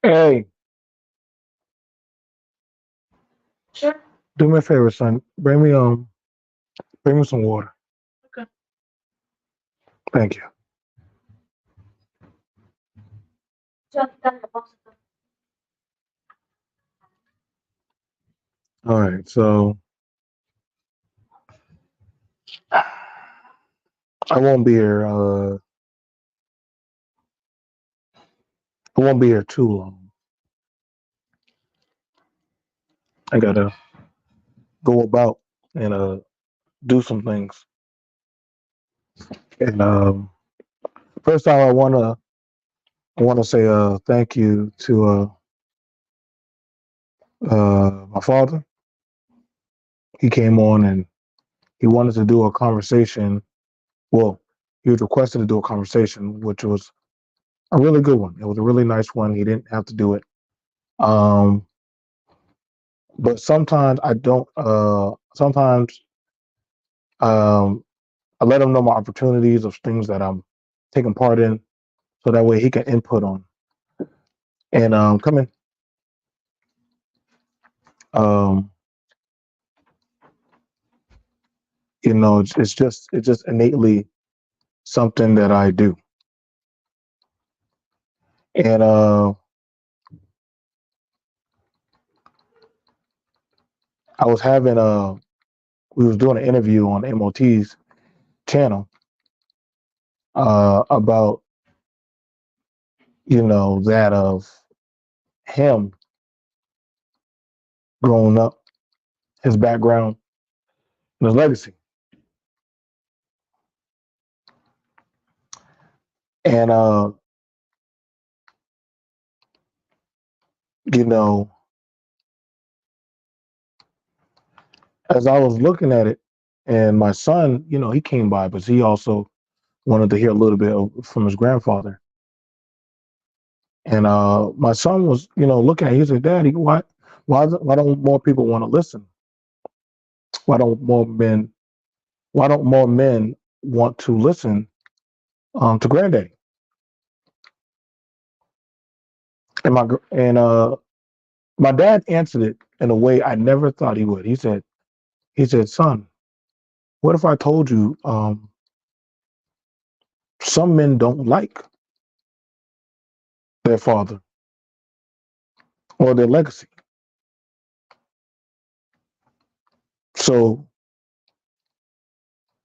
Hey, Sure. do me a favor, son. Bring me some water. Okay. Thank you. All right, so I won't be here. I won't be here too long. I gotta go about and do some things. And first time, I wanna say thank you to my father. He came on and he wanted to do a conversation. Well, he was requested to do a conversation, which was a really good one. It was a really nice one. He didn't have to do it. Um, but sometimes I don't. Sometimes um, I let him know my opportunities of things that I'm taking part in, so that way he can input on. And come in. Um, it's just innately something that I do. And I was having we was doing an interview on M.O.T.'s channel about that of him growing up, his background, and his legacy. And you know, as I was looking at it, and my son, he came by, but he also wanted to hear a little bit from his grandfather. And my son was, looking at it, he said, "Daddy, why don't more people want to listen? Why don't more men, why don't more men want to listen to Granddaddy?" And my dad answered it in a way I never thought he would. He said, "Son, what if I told you some men don't like their father or their legacy? So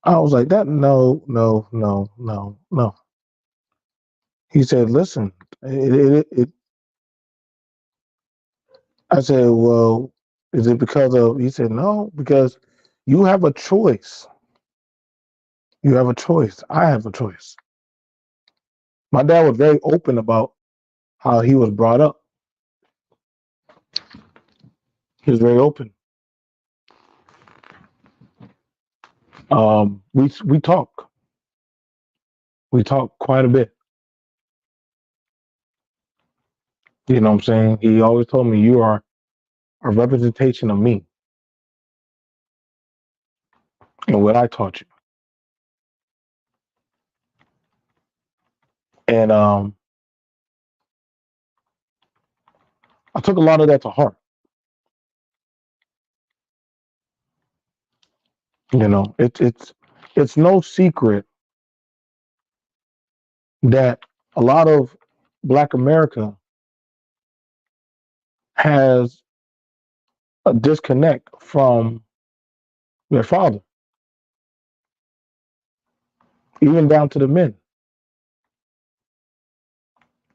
I was like, that no, no, no, no, no. He said, listen, I said, well, is it because of, he said, no, because you have a choice. You have a choice. I have a choice. My dad was very open about how he was brought up. He was very open. We talk. We talk quite a bit. You know what I'm saying? He always told me you are a representation of me and what I taught you. And I took a lot of that to heart. It's no secret that a lot of Black America has a disconnect from their father, even down to the men.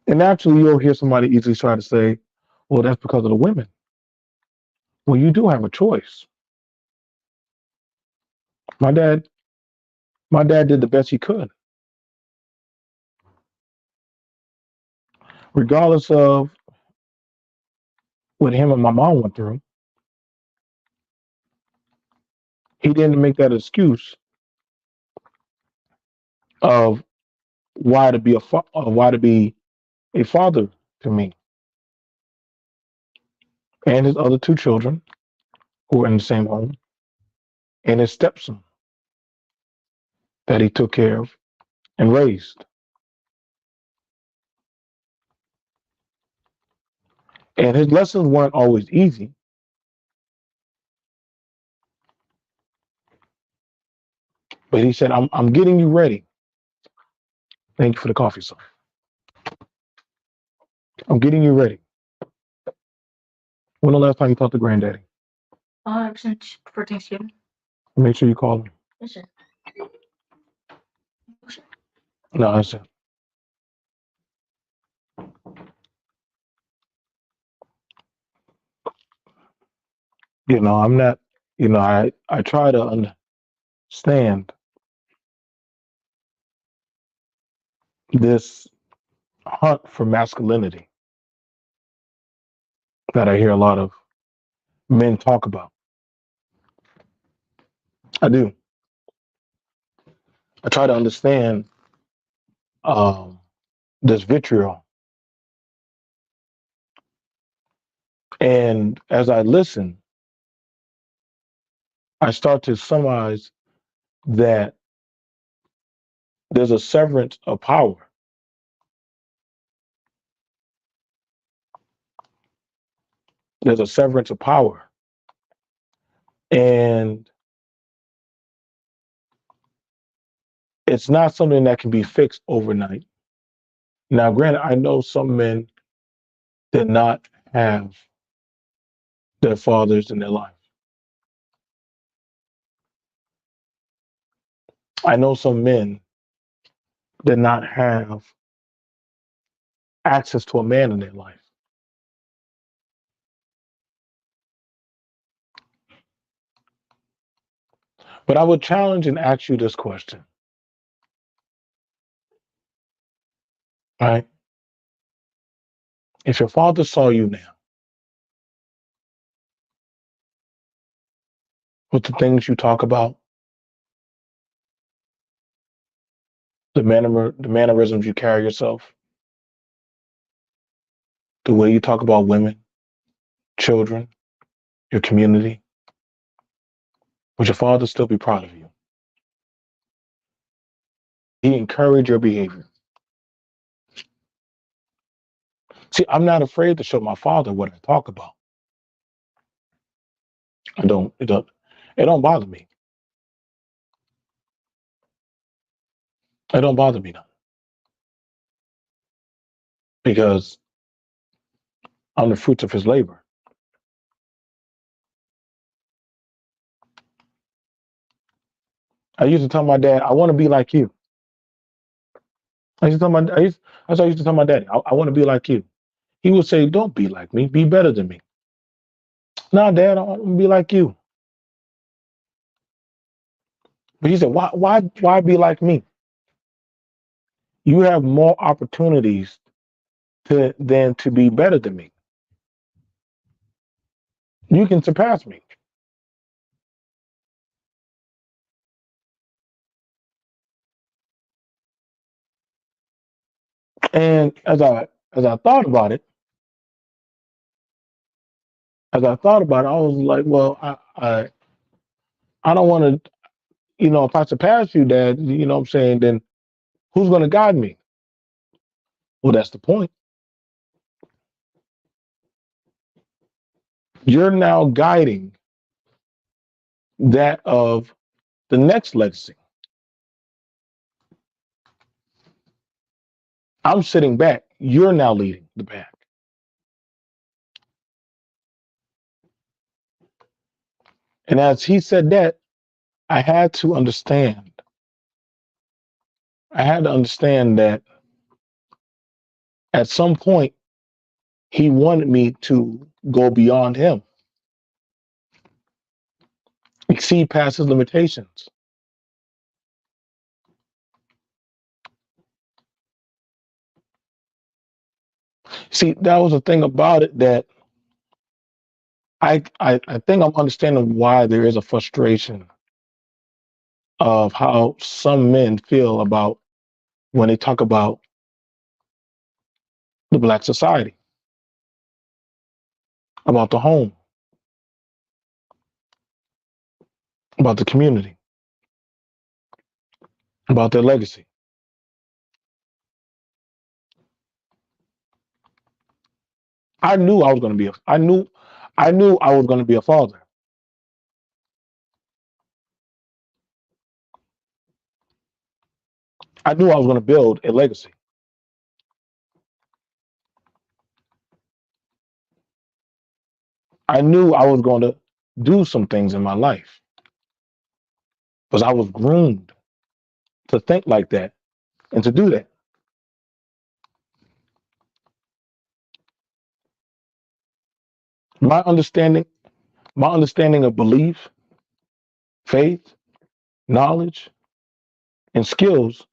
And naturally, you'll hear somebody easily try to say, "Well, that's because of the women." Well, you do have a choice. My dad, my dad did the best he could, regardless of what him and my mom went through. He didn't make that excuse of why to be a father to me and his other two children who were in the same home, and his stepson that he took care of and raised. And his lessons weren't always easy, but he said, I'm getting you ready. Thank you for the coffee, son. I'm getting you ready. When the last time you talked to granddaddy? Since for Thanksgiving. Make sure you call him. Yes, sir. No, I said, I'm not, I try to understand this hunt for masculinity that I hear a lot of men talk about. I do. I try to understand um, this vitriol. And as I listen, I start to summarize that there's a severance of power. There's a severance of power. And it's not something that can be fixed overnight. Now, granted, I know some men did not have their fathers in their life. I know some men did not have access to a man in their life. But I would challenge and ask you this question, right? If your father saw you now with the things you talk about, the mannerisms you carry yourself, the way you talk about women, children, your community, would your father still be proud of you? He encouraged your behavior. See, I'm not afraid to show my father what I talk about. It don't bother me. It don't bother me none because I'm the fruits of his labor. I used to tell my dad, I want to be like you. I used to tell my, I used, That's what I used to tell my daddy. I want to be like you. He would say, "Don't be like me. Be better than me." Nah, Dad, I want to be like you. But he said, why be like me? You have more opportunities than to be better than me. You can surpass me. And as I thought about it, I was like, well, I don't want to, if I surpass you, Dad, what I'm saying, then who's going to guide me? Well, that's the point. You're now guiding that of the next legacy. I'm sitting back. You're now leading the pack. And as he said that, I had to understand. I had to understand that at some point, he wanted me to go beyond him, exceed past his limitations. See, that was the thing about it that I think I'm understanding why there is a frustration of how some men feel about when they talk about the Black society, about the home, about the community, about their legacy. I knew I was going to be a. I knew I was going to be a father. I knew I was going to build a legacy. I knew I was going to do some things in my life because I was groomed to think like that and to do that. My understanding, my understanding of belief, faith, knowledge, and skills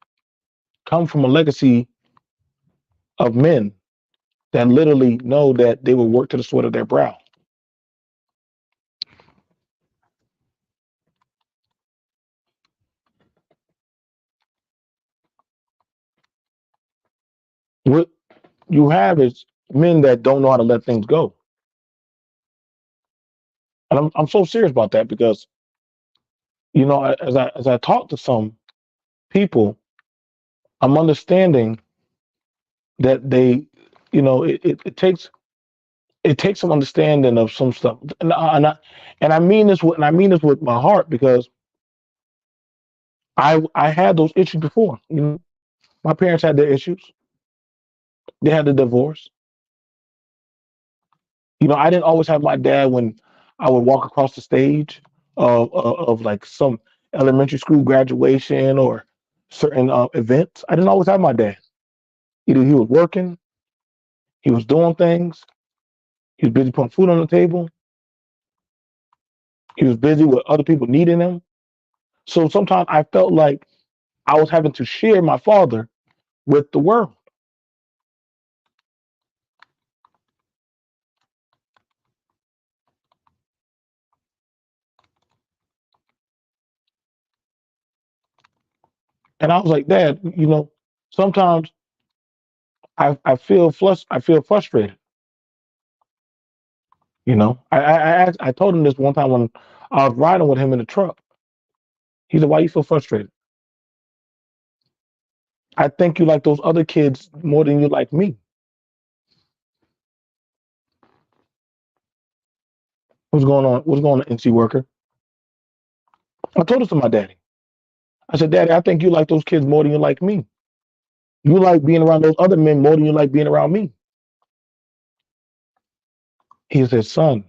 come from a legacy of men that literally know that they will work to the sweat of their brow. What you have is men that don't know how to let things go. And I'm so serious about that because, as I talk to some people, I'm understanding that it takes some understanding of some stuff. And I mean this with my heart because I had those issues before. My parents had their issues. They had the divorce. I didn't always have my dad when I would walk across the stage of like some elementary school graduation or certain events. I didn't always have my dad. Either he was working, he was doing things, he was busy putting food on the table, he was busy with other people needing him. So sometimes I felt like I was having to share my father with the world. And I was like, Dad, sometimes I feel frustrated. I told him this one time when I was riding with him in the truck. He said, "Why you feel frustrated?" I think you like those other kids more than you like me. What's going on? What's going on, NC worker? I told this to my daddy. I said, Daddy, I think you like those kids more than you like me. You like being around those other men more than you like being around me. He said, Son,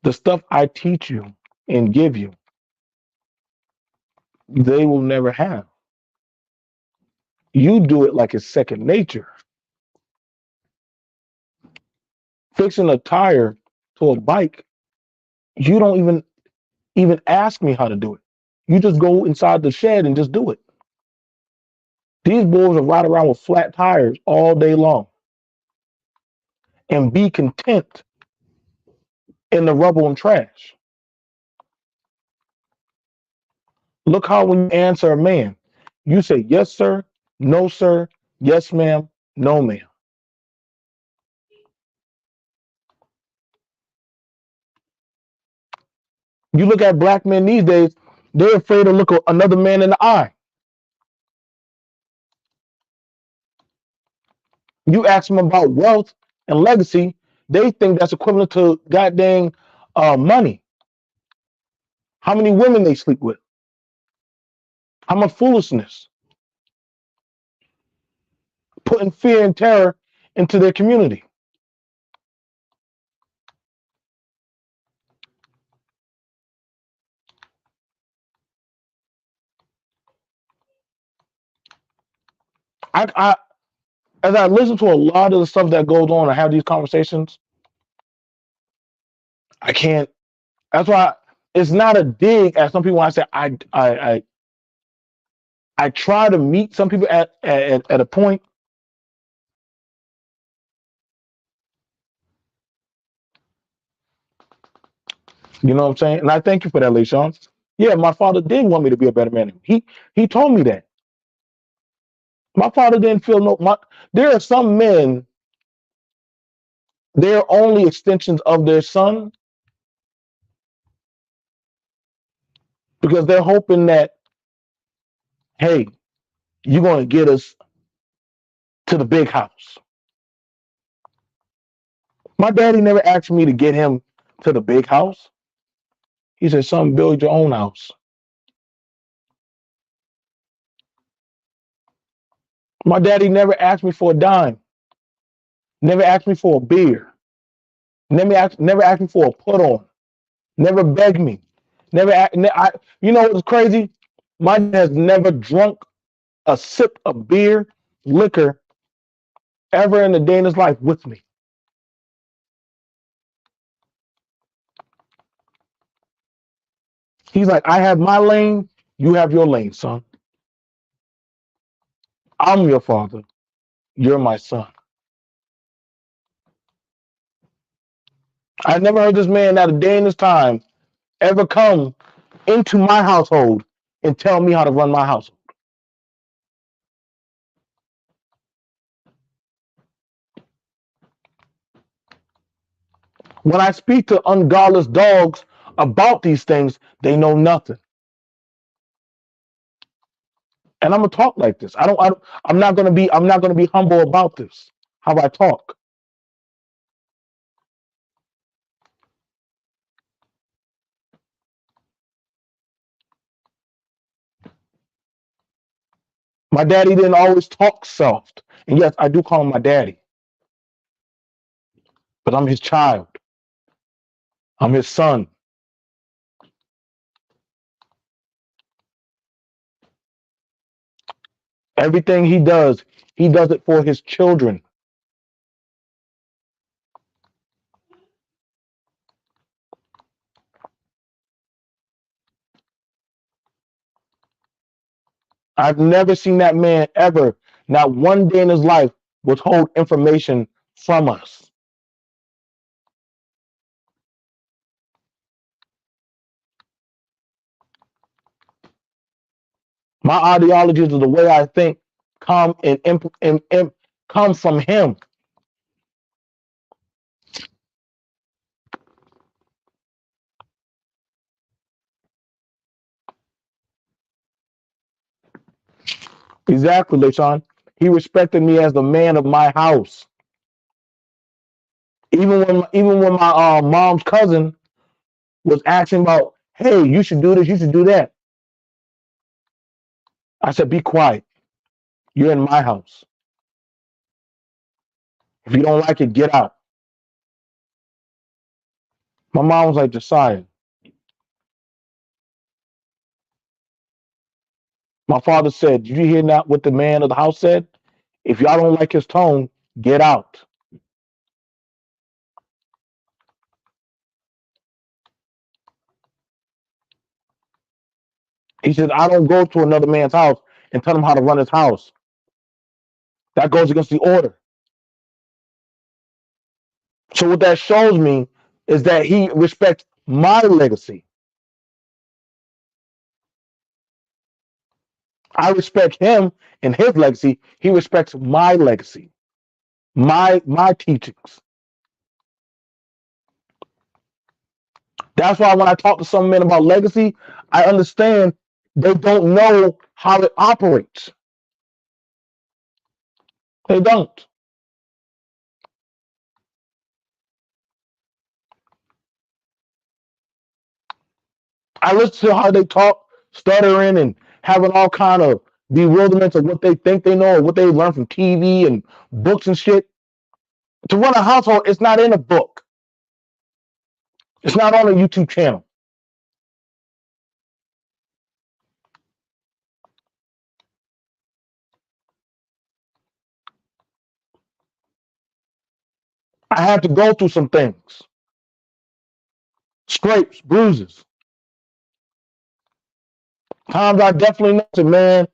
the stuff I teach you and give you, they will never have. You do it like it's second nature. Fixing a tire to a bike, you don't even ask me how to do it. You just go inside the shed and just do it. These boys will ride around with flat tires all day long and be content in the rubble and trash. Look how when you answer a man, you say yes, sir, no, sir, yes, ma'am, no, ma'am. You look at black men these days, they're afraid to look another man in the eye. You ask them about wealth and legacy, they think that's equivalent to goddamn money. How many women they sleep with, how much foolishness, putting fear and terror into their community. I as I listen to a lot of the stuff that goes on, I have these conversations. I can't. That's why it's not a dig at some people. When I say I try to meet some people at a point. You know what I'm saying? And I thank you for that, LaShawn. Yeah, my father did want me to be a better man. He told me that. My father didn't feel no. There are some men. They're only extensions of their son because they're hoping that, hey, you're going to get us to the big house. My daddy never asked me to get him to the big house. He said, son, build your own house. My daddy never asked me for a dime, never asked me for a beer, never asked me for a put on, never begged me. Never, you know what's crazy? My dad has never drunk a sip of beer, liquor, ever in a day in his life with me. He's like, I have my lane, you have your lane, son. I'm your father, you're my son. I never heard this man not a day in his time ever come into my household and tell me how to run my household. When I speak to ungodless dogs about these things, they know nothing. And I'm gonna talk like this. I'm not gonna be humble about this. How I talk. My daddy didn't always talk soft. And yes, I do call him my daddy, but I'm his child. I'm his son. Everything he does it for his children. I've never seen that man ever, not one day in his life, withhold information from us. My ideologies of the way I think come and come from him. Exactly, LaShawn. He respected me as the man of my house. Even when my mom's cousin was asking about, hey, you should do this, you should do that. I said, be quiet. You're in my house. If you don't like it, get out. My mom was like, Josiah. My father said, did you hear not what the man of the house said? If y'all don't like his tone, get out. He said, I don't go to another man's house and tell him how to run his house. That goes against the order. So what that shows me is that he respects my legacy. I respect him and his legacy. He respects my legacy, my teachings. That's why when I talk to some men about legacy, I understand they don't know how it operates. They don't. I listen to how they talk, stuttering and having all kind of bewilderments of what they think they know or what they learn from TV and books and shit. To run a household, it's not in a book. It's not on a YouTube channel. I had to go through some things, scrapes, bruises. Times I definitely noticed, man.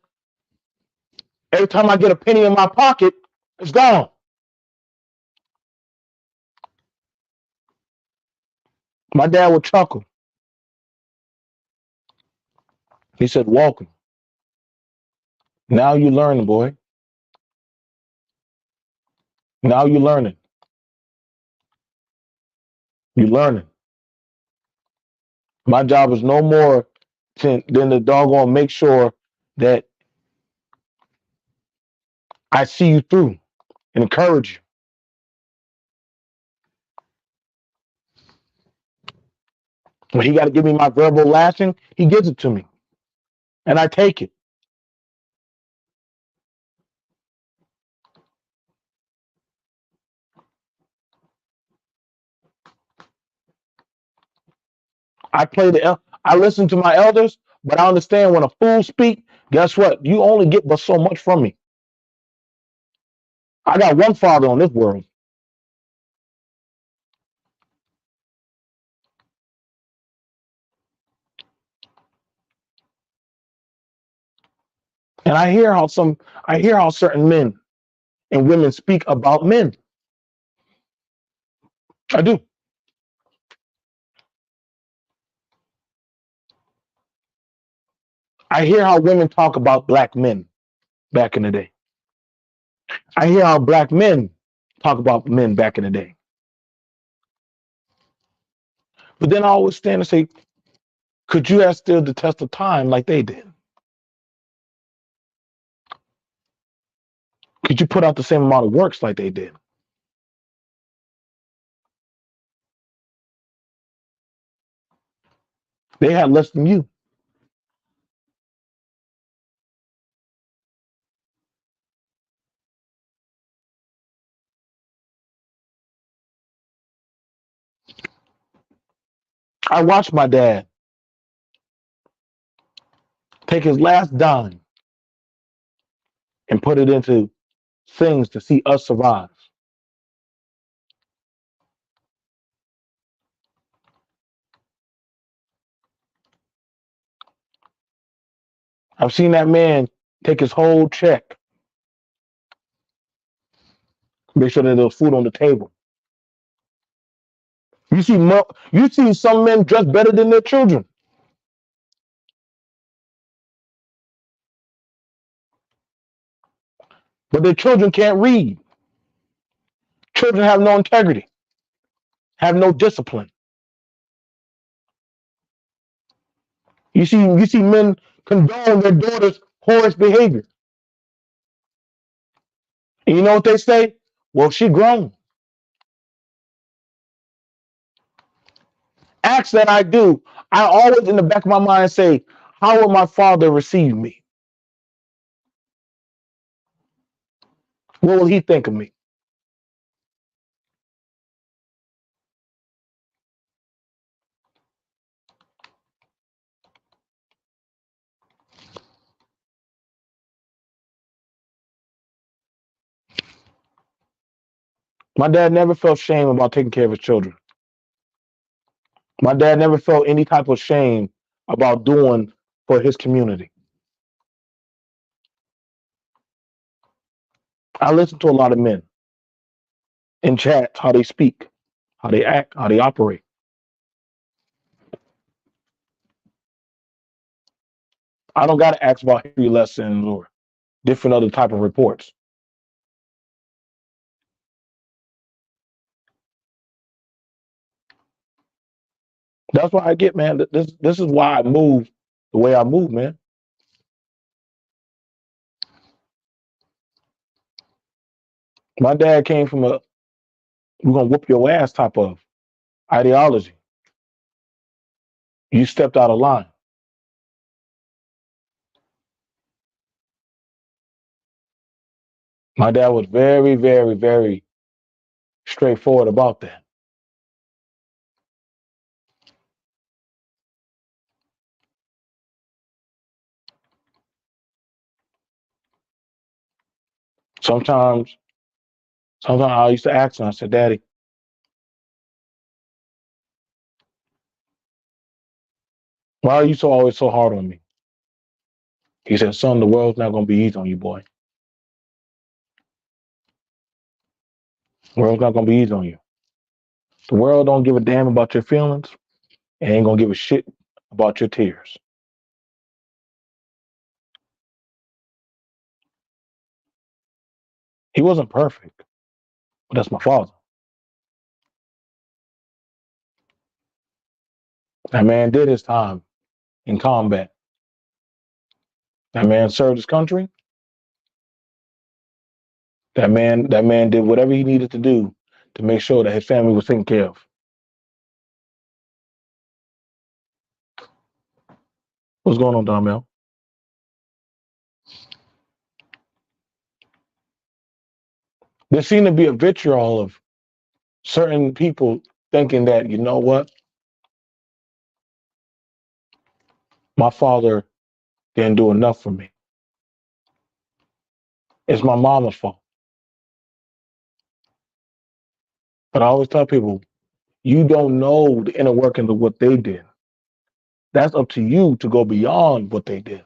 Every time I get a penny in my pocket, it's gone. My dad would chuckle. He said, "Welcome. Now you're learning, boy. Now you're learning. You're learning. My job is no more than the doggone make sure that I see you through and encourage you. When he got to give me my verbal lashing, he gives it to me, and I take it. I listen to my elders, but I understand when a fool speak, guess what? You only get but so much from me. I got one father on this world. And I hear how certain men and women speak about men. I do. I hear how women talk about black men back in the day. I hear how black men talk about men back in the day. But then I always stand and say, could you have stood the test of time like they did? Could you put out the same amount of works like they did? They had less than you. I watched my dad take his last dime and put it into things to see us survive. I've seen that man take his whole check, make sure that there's food on the table. You see some men dress better than their children, but their children can't read. Children have no integrity, have no discipline. You see men condone their daughters' whorish behavior. And you know what they say? Well, she grown. Acts that I do, I always in the back of my mind say, how will my father receive me? What will he think of me? My dad never felt shame about taking care of his children. My dad never felt any type of shame about doing for his community. I listen to a lot of men in chats, how they speak, how they act, how they operate. I don't got to ask about history lessons or different other type of reports. That's what I get, man. This is why I move the way I move, man. My dad came from a we're gonna whoop your ass type of ideology. You stepped out of line. My dad was very, very, very straightforward about that. Sometimes, sometimes I used to ask him, I said, Daddy, why are you so always so hard on me? He said, son, the world's not gonna be easy on you, boy. The world's not gonna be easy on you. The world don't give a damn about your feelings and ain't gonna give a shit about your tears. He wasn't perfect, but that's my father. That man did his time in combat. That man served his country. That man did whatever he needed to do to make sure that his family was taken care of. What's going on, Donnell? There seemed to be a vitriol of certain people thinking that, you know what, my father didn't do enough for me. It's my mama's fault. But I always tell people, you don't know the inner workings of what they did. That's up to you to go beyond what they did.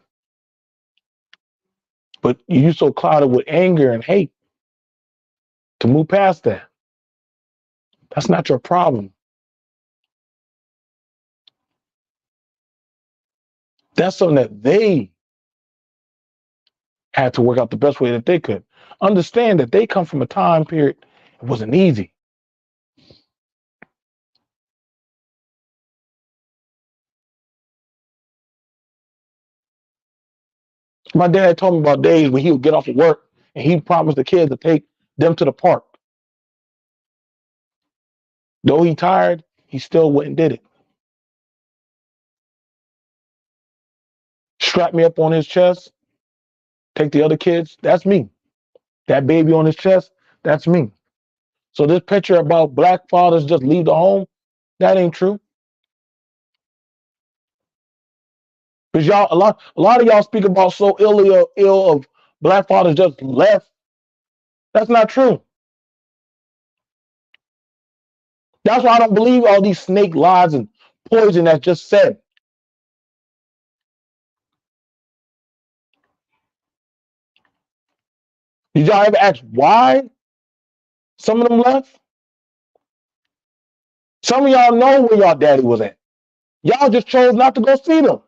But you're so clouded with anger and hate to move past that. That's not your problem. That's something that they had to work out the best way that they could. Understand that they come from a time period, it wasn't easy. My dad told me about days when he would get off of work and he promised the kids to take them to the park. Though he tired, he still went and did it. Strap me up on his chest, take the other kids, that's me. That baby on his chest, that's me. So this picture about black fathers just leave the home, that ain't true. Because y'all, a lot of y'all speak about so ill of black fathers just left. That's not true. That's why I don't believe all these snake lies and poison that's just said. Did y'all ever ask why some of them left? Some of y'all know where y'all daddy was at. Y'all just chose not to go see them.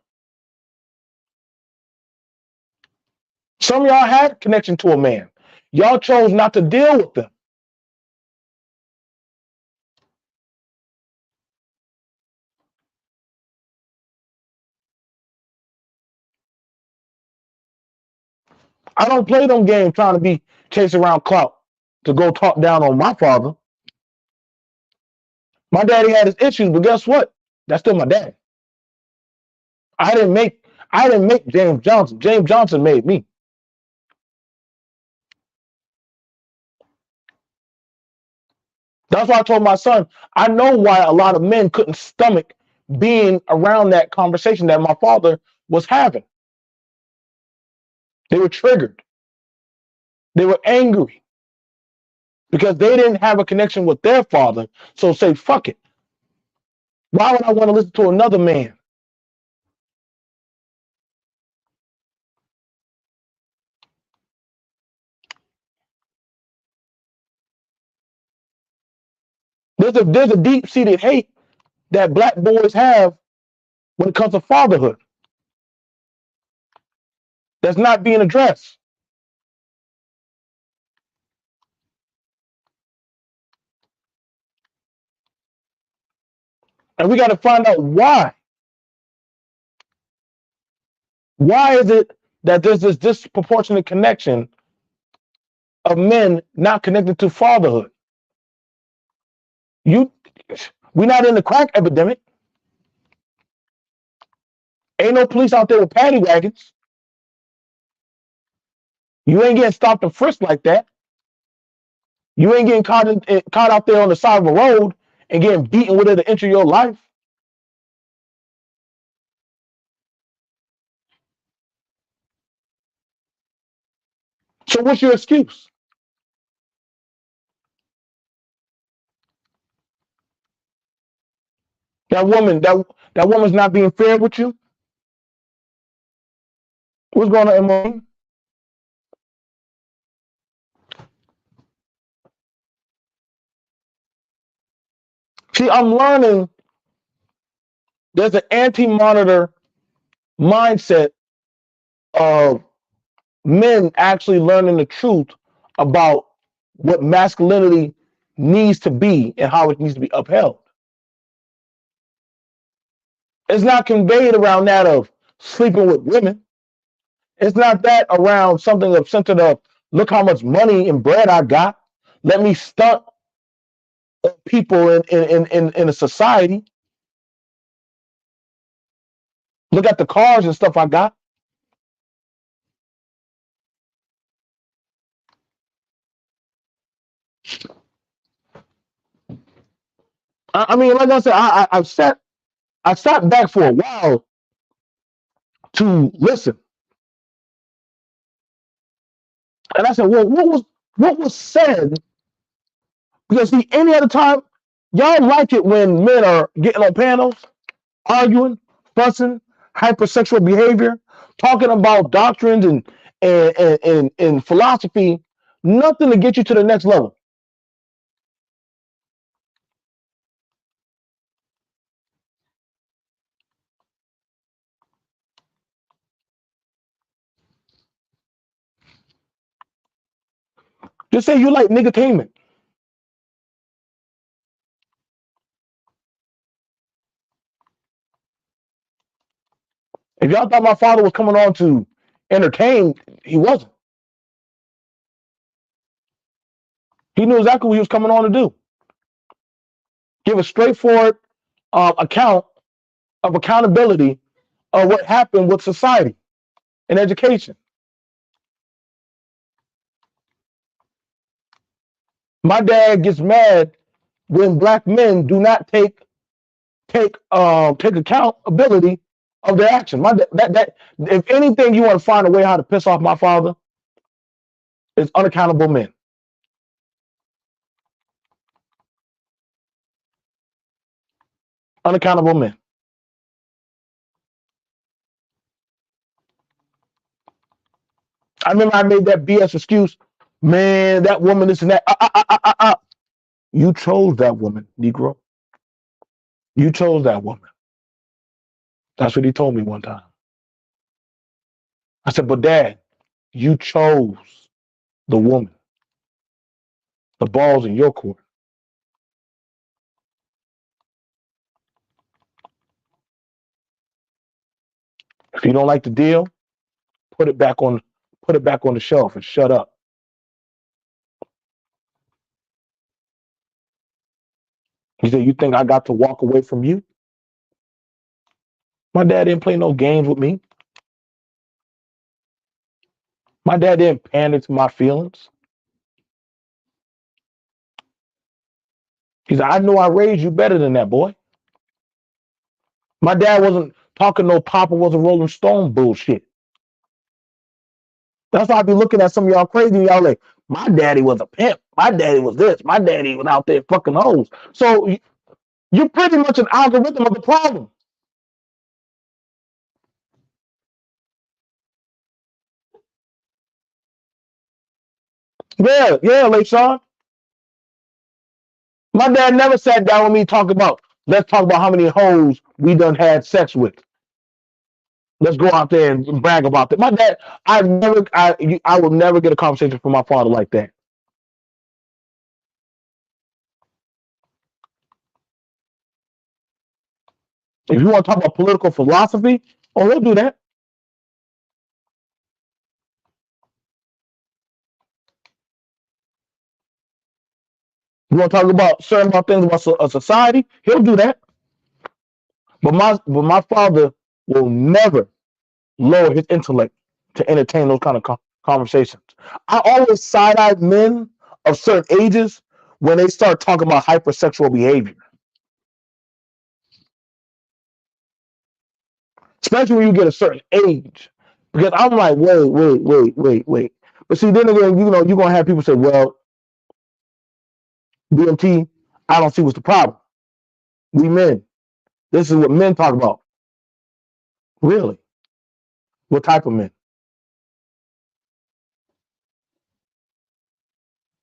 Some of y'all had connection to a man. Y'all chose not to deal with them. I don't play them games trying to be chasing around clout to go talk down on my father. My daddy had his issues, but guess what? That's still my dad. I didn't make James Johnson. James Johnson made me. That's why I told my son, I know why a lot of men couldn't stomach being around that conversation that my father was having. They were triggered. They were angry because they didn't have a connection with their father. So say, fuck it. Why would I want to listen to another man? There's a deep-seated hate that black boys have when it comes to fatherhood that's not being addressed. And we got to find out why. Why is it that there's this disproportionate connection of men not connected to fatherhood? We're not in the crack epidemic. Ain't no police out there with paddy wagons. You ain't getting stopped and frisked like that. You ain't getting caught out there on the side of a road and getting beaten within an inch of your life. So what's your excuse? That woman's not being fair with you. What's going on, Emily? See, I'm learning there's an anti-monitor mindset of men actually learning the truth about what masculinity needs to be and how it needs to be upheld. It's not conveyed around that of sleeping with women. It's not that around something of centered of look how much money and bread I got. Let me stunt people in a society. Look at the cars and stuff I got. I mean, like I said, I sat back for a while to listen, and I said, well, what was said? Because see, any other time, y'all like it when men are getting on panels, arguing, fussing, hypersexual behavior, talking about doctrines and philosophy, nothing to get you to the next level. Just say you like niggertainment. If y'all thought my father was coming on to entertain, he wasn't. He knew exactly what he was coming on to do. Give a straightforward account of accountability of what happened with society and education. My dad gets mad when black men do not take accountability of their action. That if anything, you want to find a way how to piss off my father, it's unaccountable men. Unaccountable men. I remember I made that BS excuse. Man, that woman, this and that. You chose that woman, Negro. You chose that woman. That's what he told me one time. I said, but Dad, you chose the woman. The ball's in your court. If you don't like the deal, put it back on the shelf and shut up. He said, you think I got to walk away from you? My dad didn't play no games with me. My dad didn't pander to my feelings. He said, I know I raised you better than that, boy. My dad wasn't talking no Papa was a Rolling Stone bullshit. That's why I be looking at some of y'all crazy. Y'all like, my daddy was a pimp. My daddy was this. My daddy was out there fucking hoes. So you're pretty much an algorithm of the problem. Yeah, late Sean. My dad never sat down with me let's talk about how many hoes we done had sex with. Let's go out there and brag about that. My dad, I will never get a conversation from my father like that. If you want to talk about political philosophy, oh, he'll do that. You want to talk about certain things about a society, he'll do that. But my father will never lower his intellect to entertain those kind of conversations. I always side eye men of certain ages when they start talking about hypersexual behavior, especially when you get a certain age. Because I'm like, wait. But see, then again, you're gonna have people say, well, B.M.T, I don't see what's the problem. We men. This is what men talk about. Really? What type of men?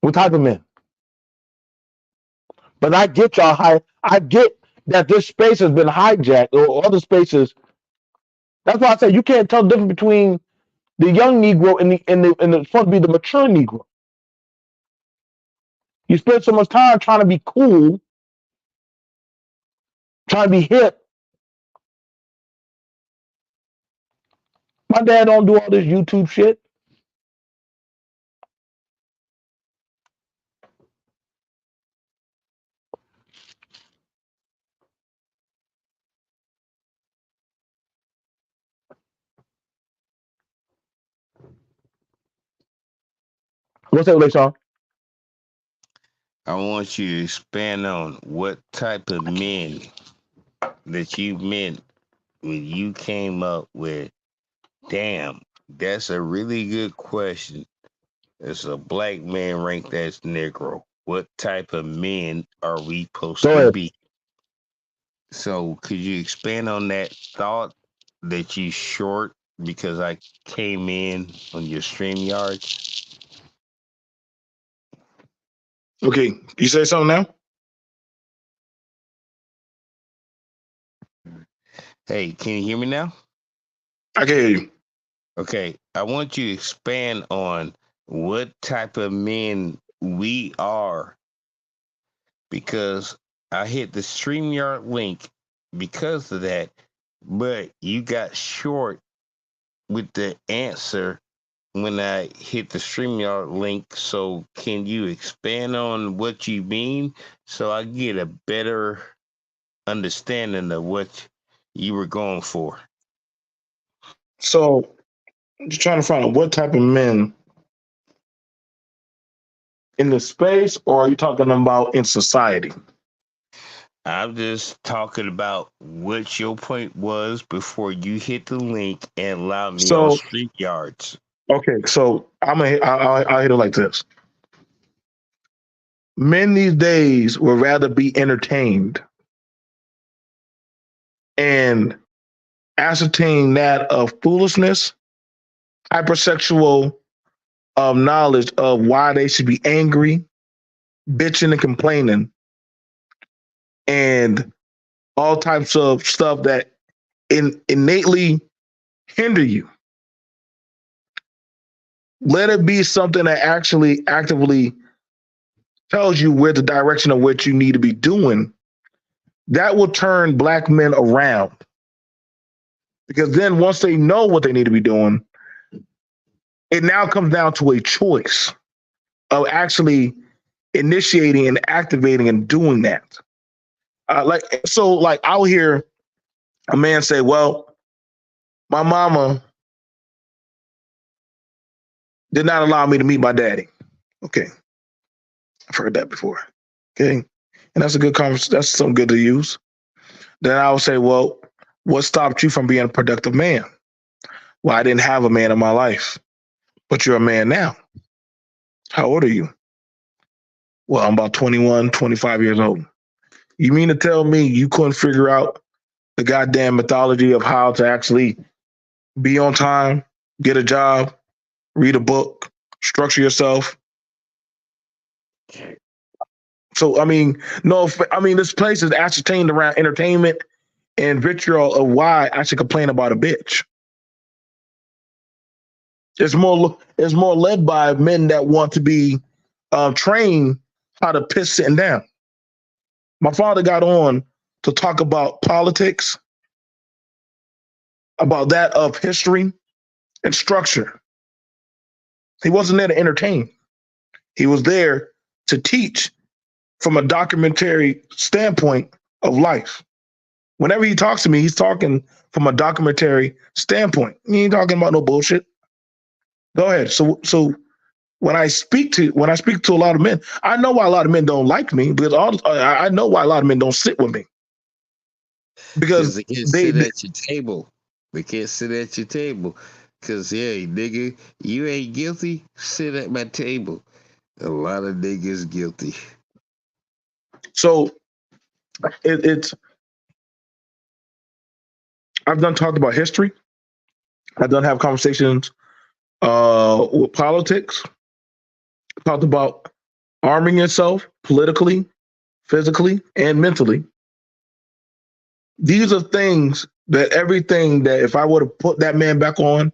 What type of men? But I get y'all I get that this space has been hijacked or other spaces. That's why I say you can't tell the difference between the young Negro and the supposed to be the mature Negro. You spend so much time trying to be cool, trying to be hip. My dad don't do all this YouTube shit. What's that, Sean? I want you to expand on what type of men that you meant when you came up with. Damn, that's a really good question. As a black man ranked as Negro, what type of men are we supposed Go to ahead. be? So, could you expand on that thought that you short because I came in on your stream yards? Okay, you say something now? Hey, can you hear me now? I can hear you. Okay, I want you to expand on what type of men we are because I hit the StreamYard link because of that, but you got short with the answer when I hit the StreamYard link. So, can you expand on what you mean so I get a better understanding of what you were going for? So, just trying to find out what type of men in the space, or are you talking about in society? I'm just talking about what your point was before you hit the link and allow me on So, StreamYards. okay, so I'll hit it like this. Men these days would rather be entertained and ascertain that of foolishness, hypersexual knowledge of why they should be angry, bitching and complaining, and all types of stuff that innately hinder you. Let it be something that actually actively tells you where the direction of what you need to be doing. That will turn black men around because then once they know what they need to be doing, it now comes down to a choice of actually initiating and activating and doing that. Like I'll hear a man say, "Well, my mama did not allow me to meet my daddy." Okay, I've heard that before. Okay, and that's a good conversation. That's something good to use. Then I will say, "Well, what stopped you from being a productive man?" Well, I didn't have a man in my life, but you're a man now. How old are you? Well, I'm about 21, 25 years old. You mean to tell me you couldn't figure out the goddamn mythology of how to actually be on time, get a job, read a book, structure yourself? So, I mean, no, I mean, this place is ascertained around entertainment and vitriol of why I should complain about a bitch. It's more led by men that want to be trained how to piss sitting down. My father got on to talk about politics, about that of history and structure. He wasn't there to entertain. He was there to teach from a documentary standpoint of life. Whenever he talks to me, he's talking from a documentary standpoint. He ain't talking about no bullshit. Go ahead. So when I speak to a lot of men, I know why a lot of men don't like me because I know why a lot of men don't sit with me because Because they can't they, sit they at your table. They can't sit at your table. Because, hey, nigga, you ain't guilty, sit at my table. A lot of niggas guilty. so it's I've done talked about history. I've done have conversations with politics. Talked about arming yourself politically, physically, and mentally. These are things that everything that if I would have put that man back on,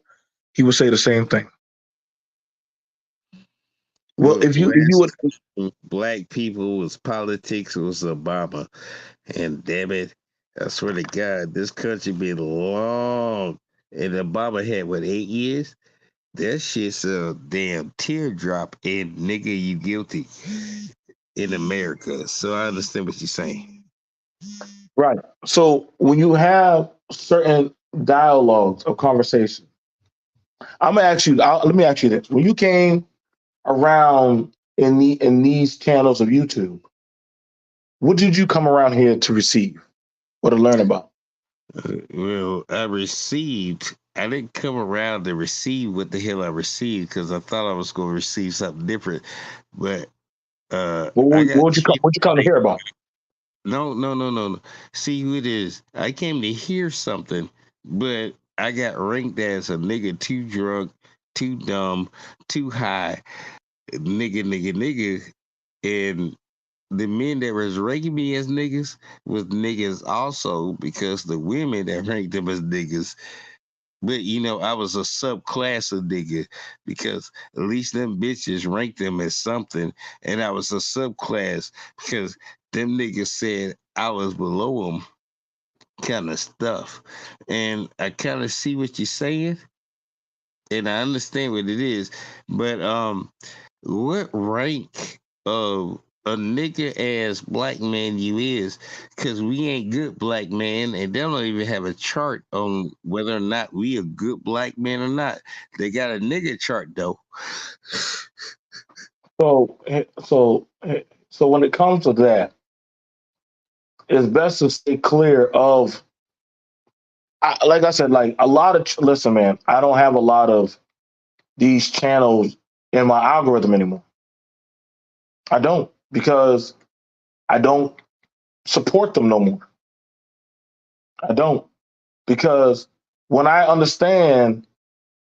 he would say the same thing. Well, Well, if you last would, time black people was politics was Obama. And damn it, I swear to God, this country been long. And Obama had, what, 8 years? That shit's a damn teardrop. And nigga, you guilty in America. So I understand what you're saying. right. So when you have certain dialogues or conversation, I'm gonna ask you. Let me ask you this: when you came around in these channels of YouTube? What did you come around here to receive or to learn about? Well, I received. I didn't come around to receive what the hell I received because I thought I was going to receive something different. But I got What you come to hear about? no, no, no, no, no. See who it is. I came to hear something, but I got ranked as a nigga too drunk, too dumb, too high, nigga, and the men that was ranking me as niggas was niggas also because the women that ranked them as niggas. But I was a subclass of nigga because at least them bitches ranked them as something, and I was a subclass because them niggas said I was below them, kind of stuff. And I kind of see what you're saying, and I understand what it is. But what rank of a nigga ass black man you is? Because we ain't good black man, and they don't even have a chart on whether or not we a good black man or not. They got a nigga chart though. So when it comes to that, it's best to stay clear of. Like I said, like a lot of listen, man. I don't have a lot of these channels in my algorithm anymore. I don't because I don't support them no more. I don't because when I understand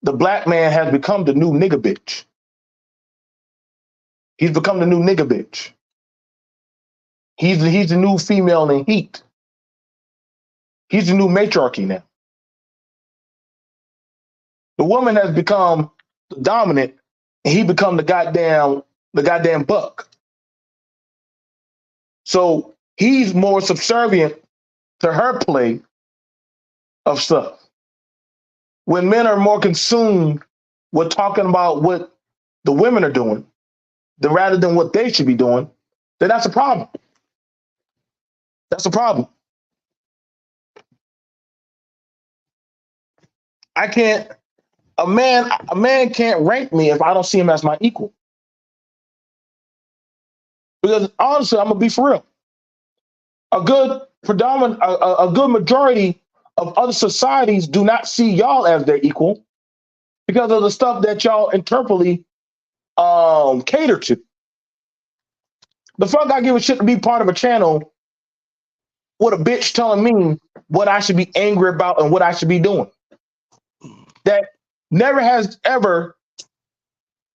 the black man has become the new nigga bitch. He's become the new nigga bitch. He's the new female in heat. He's the new matriarchy now. The woman has become the dominant, and he become the goddamn buck. So he's more subservient to her play of stuff. When men are more consumed with talking about what the women are doing, than rather than what they should be doing, then that's a problem. That's a problem. I can't a man can't rank me if I don't see him as my equal. Because honestly, I'm gonna be for real. A good majority of other societies do not see y'all as their equal because of the stuff that y'all interpretly cater to. The fuck I give a shit to be part of a channel with a bitch telling me what I should be angry about and what I should be doing. That never has ever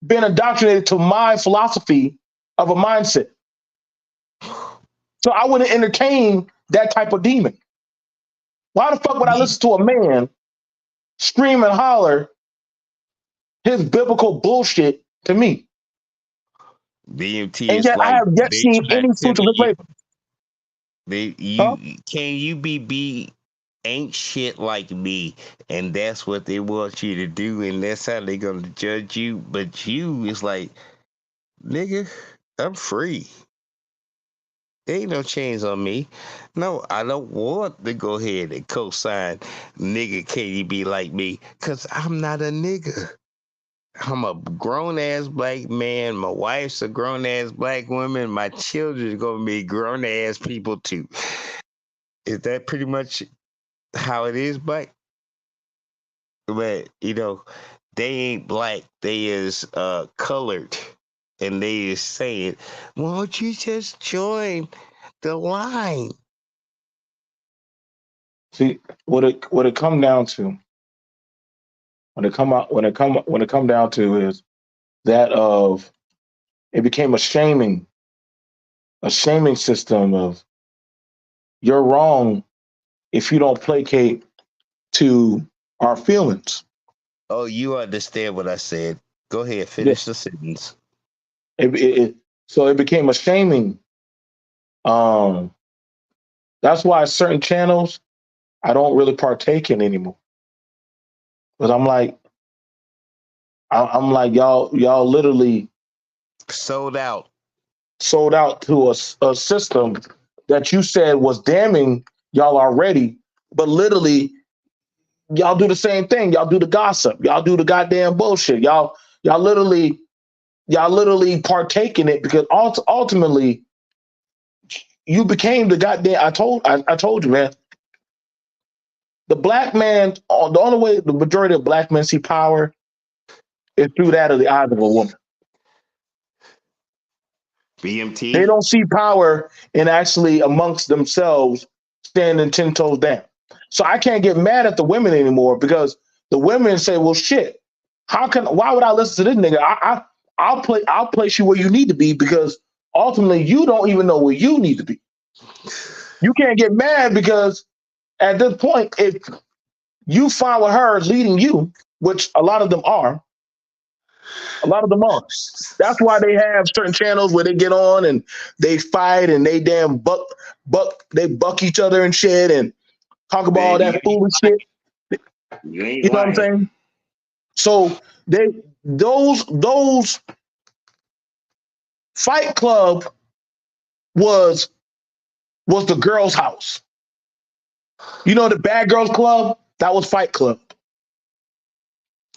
been indoctrinated to my philosophy of a mindset. So I wouldn't entertain that type of demon. Why the fuck would I listen to a man scream and holler his biblical bullshit to me? B.M.T. And is yet I like have yet they seen try any fruit of telling his you labor. they Huh? you be ain't shit like me, and that's what they want you to do, and that's how they gonna judge you. But you is like, nigga, I'm free. There ain't no chains on me. No, I don't want to go ahead and co-sign nigga can you be like me? Cause I'm not a nigga. I'm a grown ass black man. My wife's a grown ass black woman. My children's gonna be grown ass people too. Is that pretty much how it is, Black? But they ain't black. They is colored, and they is saying, "Won't you just join the line?" See what it come down to when it come down to is that of it became a shaming system of you're wrong if you don't placate to our feelings. Oh, you understand what I said? Go ahead, Yeah. finish the sentence. So it became a shaming. Um, that's why certain channels I don't really partake in anymore. Because I'm like y'all literally Sold out. sold out to a system that you said was damning y'all already, but literally y'all do the same thing. Y'all do the gossip. Y'all do the goddamn bullshit. Y'all literally y'all literally partake in it because ultimately you became the goddamn. I told you, man. The black man, the only way the majority of black men see power is through that of the eyes of a woman. They BMT. don't see power in actually amongst themselves standing 10 toes down. So I can't get mad at the women anymore because the women say, well, shit, why would I listen to this nigga? I'll place you where you need to be because ultimately you don't even know where you need to be. You can't get mad because at this point, if you follow her leading you, which a lot of them are, a lot of them are. That's why they have certain channels where they get on and they fight and they damn they buck each other and shit and talk about all Man, that foolish shit. you ain't You know what I'm lying. saying? So those Fight Club was the girls' house. You know the Bad Girls Club? That was Fight Club.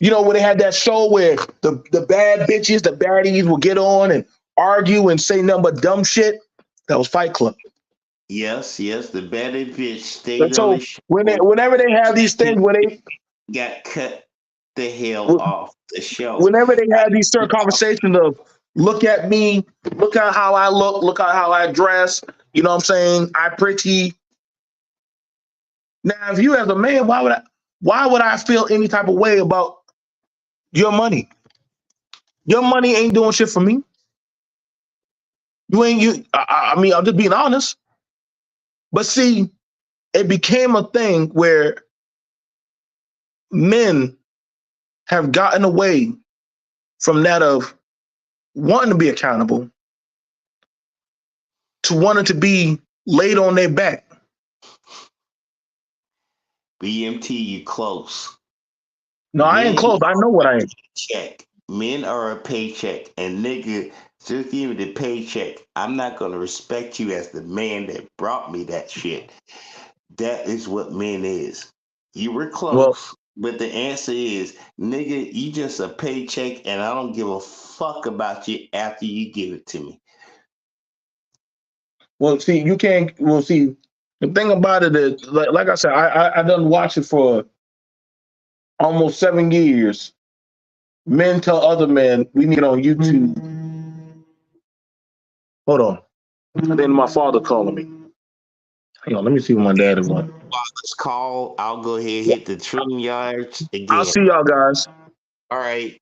You know, when they had that show where the bad bitches, the baddies would get on and argue and say nothing but dumb shit? That was Fight Club. Yes, the better bitch And stayed on the so show. whenever they have these things where they Got cut the hell off the show. whenever they have these certain conversations of look at me, look at how I look at how I dress, you know what I'm saying? I pretty. Now, if you as a man, why would I feel any type of way about your money? Your money ain't doing shit for me. You ain't you. I mean, I'm just being honest. But see, it became a thing where men have gotten away from that of wanting to be accountable to wanting to be laid on their back. BMT, you close. No, I ain't Men close. I know what I am. check. Men are a paycheck, and nigga, just give me the paycheck. I'm not gonna respect you as the man that brought me that shit. That is what men is. You were Well, close, but the answer is, nigga, you just a paycheck, and I don't give a fuck about you after you give it to me. see, you can't. Well, see, the thing about it is, like I said, I done watch it for almost 7 years. Men tell other men we need it on YouTube. Hold on. Then my father calling me. Hang on, let me see what my dad is on. Let's call. I'll go ahead and hit the trim yards I'll again. see y'all guys. All right.